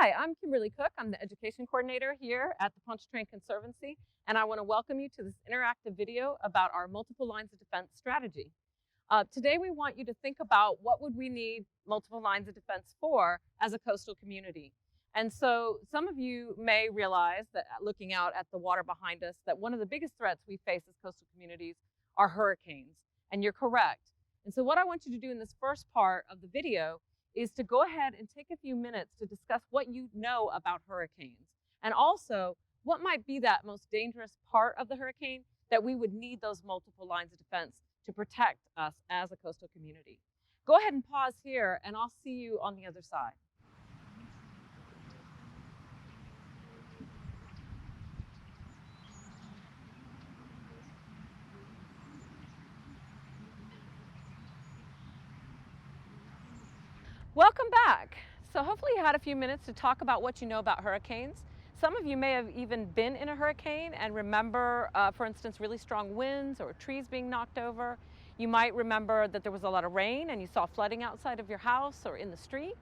Hi, I'm Kimberly Cook. I'm the Education Coordinator here at the Pontchartrain Conservancy, and I want to welcome you to this interactive video about our multiple lines of defense strategy. Today we want you to think about what would we need multiple lines of defense for as a coastal community. And so some of you may realize that looking out at the water behind us, that one of the biggest threats we face as coastal communities are hurricanes, and you're correct. And so what I want you to do in this first part of the video is to go ahead and take a few minutes to discuss what you know about hurricanes, and also what might be that most dangerous part of the hurricane that we would need those multiple lines of defense to protect us as a coastal community. Go ahead and pause here, and I'll see you on the other side. Welcome back. So hopefully you had a few minutes to talk about what you know about hurricanes. Some of you may have even been in a hurricane and remember, for instance, really strong winds or trees being knocked over. You might remember that there was a lot of rain and you saw flooding outside of your house or in the street.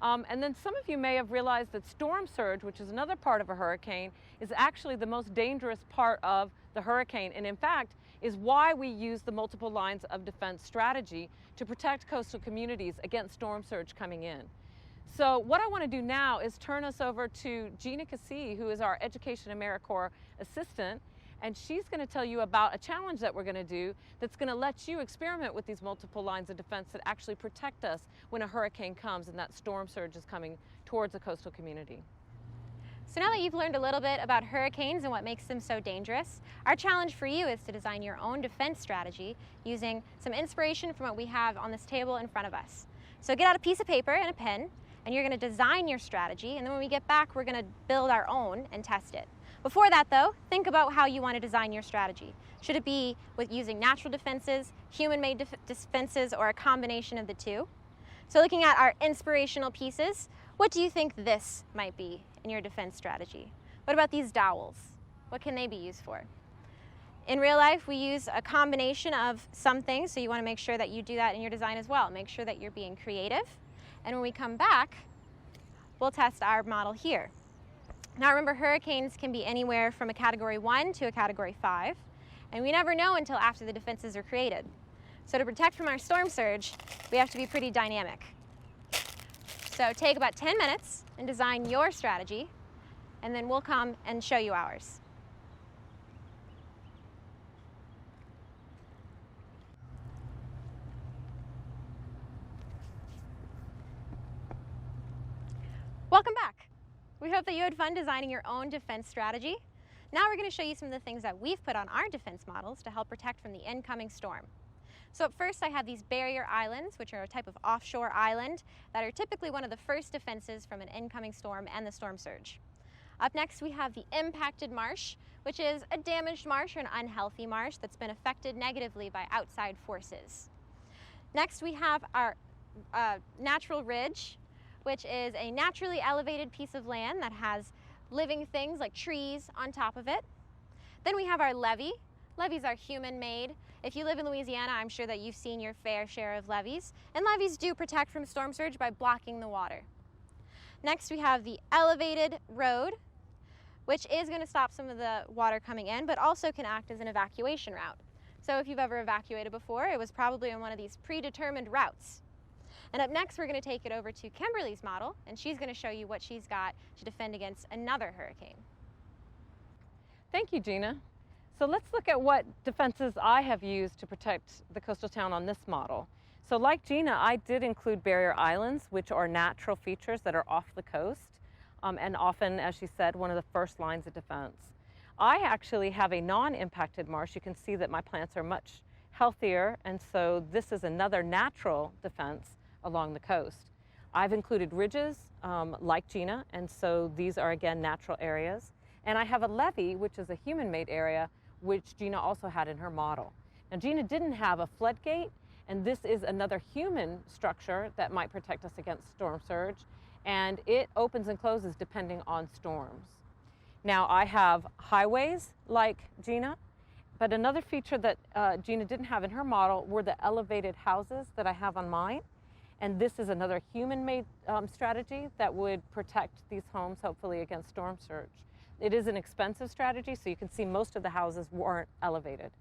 And then some of you may have realized that storm surge, which is another part of a hurricane, is actually the most dangerous part of the hurricane, and in fact is why we use the multiple lines of defense strategy to protect coastal communities against storm surge coming in. So what I want to do now is turn us over to Gina Cassie, who is our Education AmeriCorps assistant, and she's going to tell you about a challenge that we're going to do that's going to let you experiment with these multiple lines of defense that actually protect us when a hurricane comes and that storm surge is coming towards a coastal community. So now that you've learned a little bit about hurricanes and what makes them so dangerous, our challenge for you is to design your own defense strategy using some inspiration from what we have on this table in front of us. So get out a piece of paper and a pen, and you're going to design your strategy, and then when we get back, we're going to build our own and test it. Before that though, think about how you want to design your strategy. Should it be with using natural defenses, human-made defenses, or a combination of the two? So looking at our inspirational pieces, what do you think this might be in your defense strategy? What about these dowels? What can they be used for? In real life, we use a combination of some things, so you want to make sure that you do that in your design as well. Make sure that you're being creative. And when we come back, we'll test our model here. Now remember, hurricanes can be anywhere from a Category 1 to a Category 5, and we never know until after the defenses are created. So to protect from our storm surge, we have to be pretty dynamic. So take about 10 minutes and design your strategy, and then we'll come and show you ours. Welcome back. We hope that you had fun designing your own defense strategy. Now we're going to show you some of the things that we've put on our defense models to help protect from the incoming storm. So up first I have these barrier islands, which are a type of offshore island that are typically one of the first defenses from an incoming storm and the storm surge. Up next we have the impacted marsh, which is a damaged marsh or an unhealthy marsh that's been affected negatively by outside forces. Next we have our natural ridge, which is a naturally elevated piece of land that has living things like trees on top of it. Then we have our levee. Levees are human-made. If you live in Louisiana, I'm sure that you've seen your fair share of levees, and levees do protect from storm surge by blocking the water. Next we have the elevated road, which is going to stop some of the water coming in, but also can act as an evacuation route. So if you've ever evacuated before, it was probably on one of these predetermined routes. And up next, we're going to take it over to Kimberly's model, and she's going to show you what she's got to defend against another hurricane. Thank you, Gina. So let's look at what defenses I have used to protect the coastal town on this model. So like Gina, I did include barrier islands, which are natural features that are off the coast, and often, as she said, one of the first lines of defense. I actually have a non-impacted marsh. You can see that my plants are much healthier, and so this is another natural defense along the coast. I've included ridges like Gina, and so these are again natural areas. And I have a levee, which is a human-made area, which Gina also had in her model. Now Gina didn't have a floodgate, and this is another human structure that might protect us against storm surge, and it opens and closes depending on storms. Now I have highways like Gina, but another feature that Gina didn't have in her model were the elevated houses that I have on mine. And this is another human-made strategy that would protect these homes, hopefully, against storm surge. It is an expensive strategy, so you can see most of the houses weren't elevated.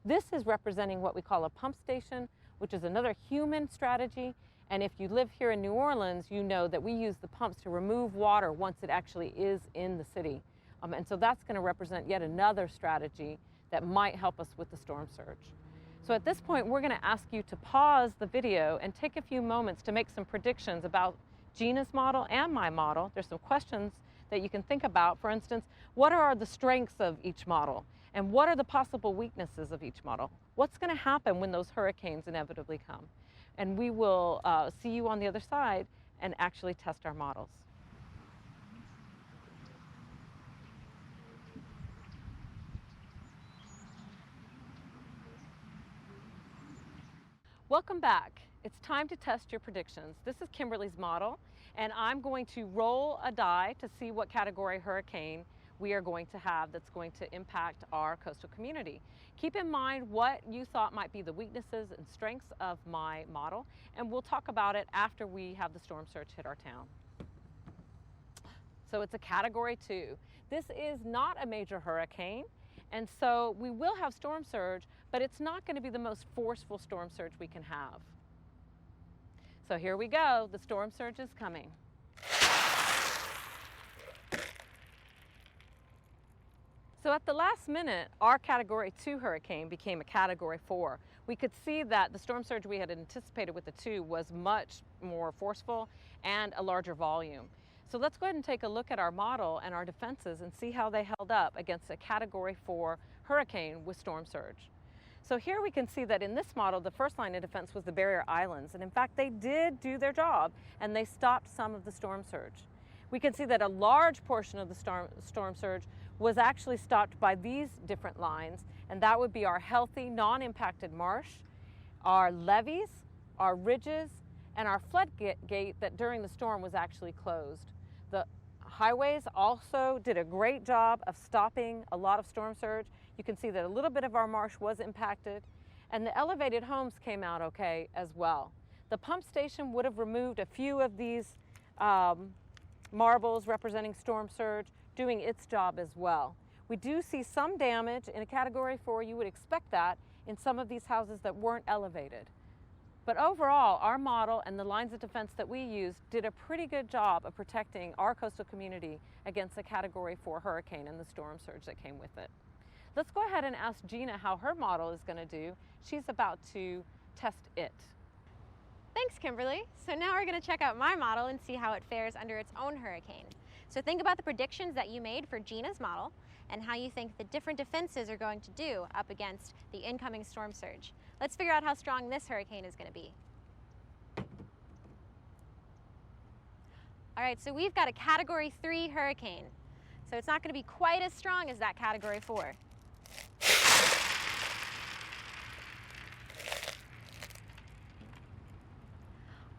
This is representing what we call a pump station, which is another human strategy. And if you live here in New Orleans, you know that we use the pumps to remove water once it actually is in the city. And so that's going to represent yet another strategy that might help us with the storm surge. So at this point, we're going to ask you to pause the video and take a few moments to make some predictions about Gina's model and my model. There's some questions that you can think about. For instance, what are the strengths of each model? And what are the possible weaknesses of each model? What's going to happen when those hurricanes inevitably come? And we will see you on the other side and actually test our models. Welcome back. It's time to test your predictions. This is Kimberly's model, and I'm going to roll a die to see what category hurricane we are going to have that's going to impact our coastal community. Keep in mind what you thought might be the weaknesses and strengths of my model, and we'll talk about it after we have the storm surge hit our town. So it's a category 2. This is not a major hurricane, and so we will have storm surge, but it's not going to be the most forceful storm surge we can have. So here we go. The storm surge is coming. So at the last minute, our category 2 hurricane became a category 4. We could see that the storm surge we had anticipated with the 2 was much more forceful and a larger volume. So let's go ahead and take a look at our model and our defenses and see how they held up against a category 4 hurricane with storm surge. So here we can see that in this model, the first line of defense was the barrier islands. And in fact, they did do their job and they stopped some of the storm surge. We can see that a large portion of the storm surge was actually stopped by these different lines, and that would be our healthy, non-impacted marsh, our levees, our ridges, and our floodgate that during the storm was actually closed. The highways also did a great job of stopping a lot of storm surge. You can see that a little bit of our marsh was impacted, and the elevated homes came out okay as well. The pump station would have removed a few of these marbles representing storm surge, doing its job as well. We do see some damage in a category 4. You would expect that in some of these houses that weren't elevated. But overall, our model and the lines of defense that we used did a pretty good job of protecting our coastal community against a category 4 hurricane and the storm surge that came with it. Let's go ahead and ask Gina how her model is going to do. She's about to test it. Thanks, Kimberly. So now we're going to check out my model and see how it fares under its own hurricane. So think about the predictions that you made for Gina's model and how you think the different defenses are going to do up against the incoming storm surge. Let's figure out how strong this hurricane is going to be. All right, so we've got a category 3 hurricane. So it's not going to be quite as strong as that category 4.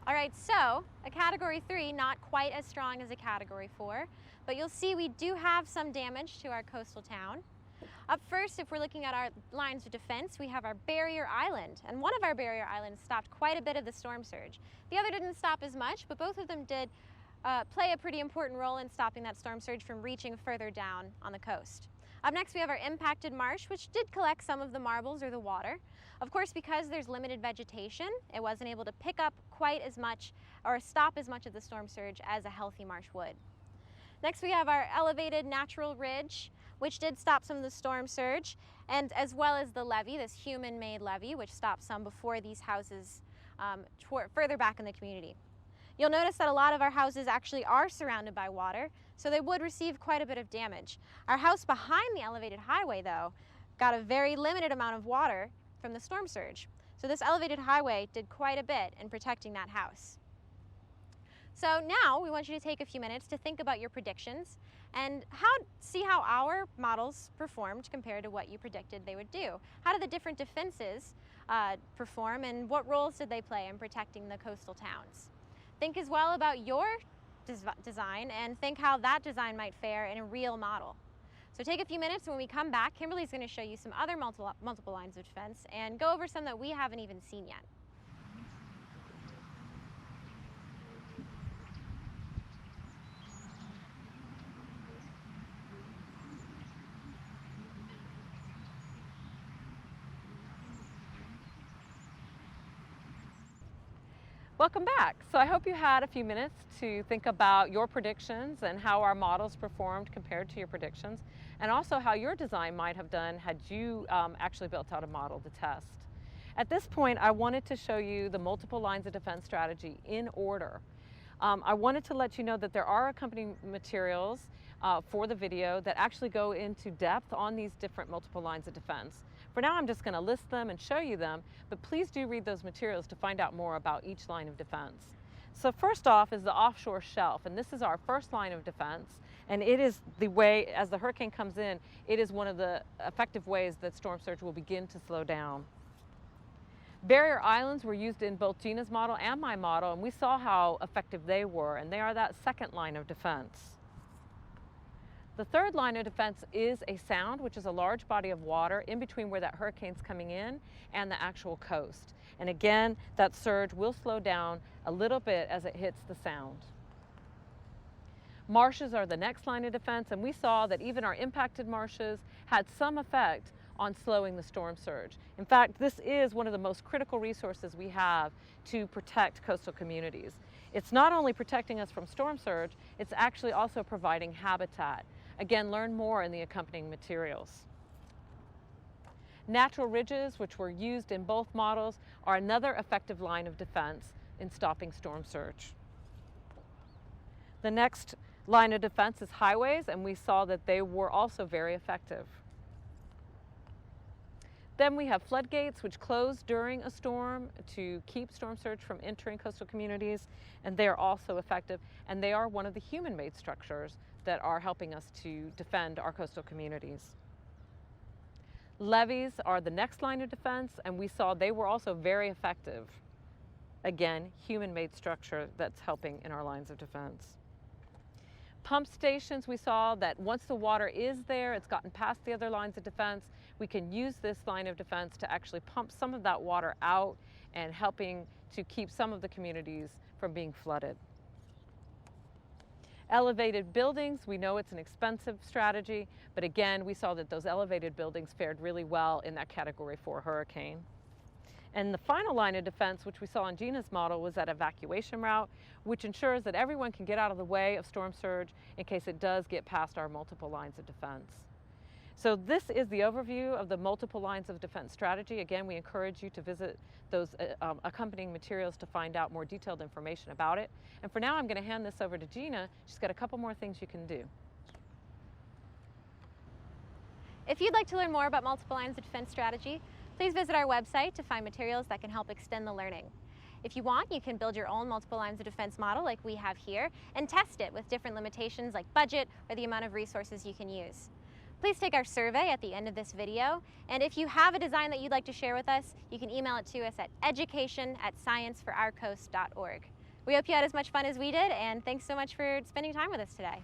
All right, so a category 3, not quite as strong as a category 4, but you'll see we do have some damage to our coastal town. Up first, if we're looking at our lines of defense, we have our barrier island, and one of our barrier islands stopped quite a bit of the storm surge. The other didn't stop as much, but both of them did play a pretty important role in stopping that storm surge from reaching further down on the coast. Up next, we have our impacted marsh, which did collect some of the marbles or the water. Of course, because there's limited vegetation, it wasn't able to pick up quite as much or stop as much of the storm surge as a healthy marsh would. Next, we have our elevated natural ridge, which did stop some of the storm surge, and as well as the levee, this human-made levee, which stopped some before these houses further back in the community. You'll notice that a lot of our houses actually are surrounded by water, so they would receive quite a bit of damage. Our house behind the elevated highway, though, got a very limited amount of water from the storm surge. So this elevated highway did quite a bit in protecting that house. So now we want you to take a few minutes to think about your predictions and see how our models performed compared to what you predicted they would do. How did the different defenses perform, and what roles did they play in protecting the coastal towns? Think as well about your design and think how that design might fare in a real model. So take a few minutes, and when we come back, Kimberly's going to show you some other multiple lines of defense and go over some that we haven't even seen yet. Welcome back. So I hope you had a few minutes to think about your predictions and how our models performed compared to your predictions, and also how your design might have done had you actually built out a model to test. At this point, I wanted to show you the multiple lines of defense strategy in order. I wanted to let you know that there are accompanying materials for the video that actually go into depth on these different multiple lines of defense. For now, I'm just going to list them and show you them, but please do read those materials to find out more about each line of defense. So first off is the offshore shelf, and this is our first line of defense, and it is the way, as the hurricane comes in, it is one of the effective ways that storm surge will begin to slow down. Barrier islands were used in both Gina's model and my model, and we saw how effective they were, and they are that second line of defense. The third line of defense is a sound, which is a large body of water in between where that hurricane's coming in and the actual coast. And again, that surge will slow down a little bit as it hits the sound. Marshes are the next line of defense, and we saw that even our impacted marshes had some effect on slowing the storm surge. In fact, this is one of the most critical resources we have to protect coastal communities. It's not only protecting us from storm surge, it's actually also providing habitat. Again, learn more in the accompanying materials. Natural ridges, which were used in both models, are another effective line of defense in stopping storm surge. The next line of defense is highways, and we saw that they were also very effective. Then we have floodgates, which close during a storm to keep storm surge from entering coastal communities, and they are also effective, and they are one of the human-made structures that are helping us to defend our coastal communities. Levees are the next line of defense, and we saw they were also very effective. Again, human-made structure that's helping in our lines of defense. Pump stations, we saw that once the water is there, it's gotten past the other lines of defense, we can use this line of defense to actually pump some of that water out and helping to keep some of the communities from being flooded. Elevated buildings, we know it's an expensive strategy, but again, we saw that those elevated buildings fared really well in that Category 4 hurricane. And the final line of defense, which we saw in Gina's model, was that evacuation route, which ensures that everyone can get out of the way of storm surge in case it does get past our multiple lines of defense. So this is the overview of the multiple lines of defense strategy. Again, we encourage you to visit those accompanying materials to find out more detailed information about it. And for now, I'm going to hand this over to Gina. She's got a couple more things you can do. If you'd like to learn more about multiple lines of defense strategy, please visit our website to find materials that can help extend the learning. If you want, you can build your own multiple lines of defense model like we have here and test it with different limitations like budget or the amount of resources you can use. Please take our survey at the end of this video, and if you have a design that you'd like to share with us, you can email it to us at education@scienceForOurCoast.org. We hope you had as much fun as we did, and thanks so much for spending time with us today.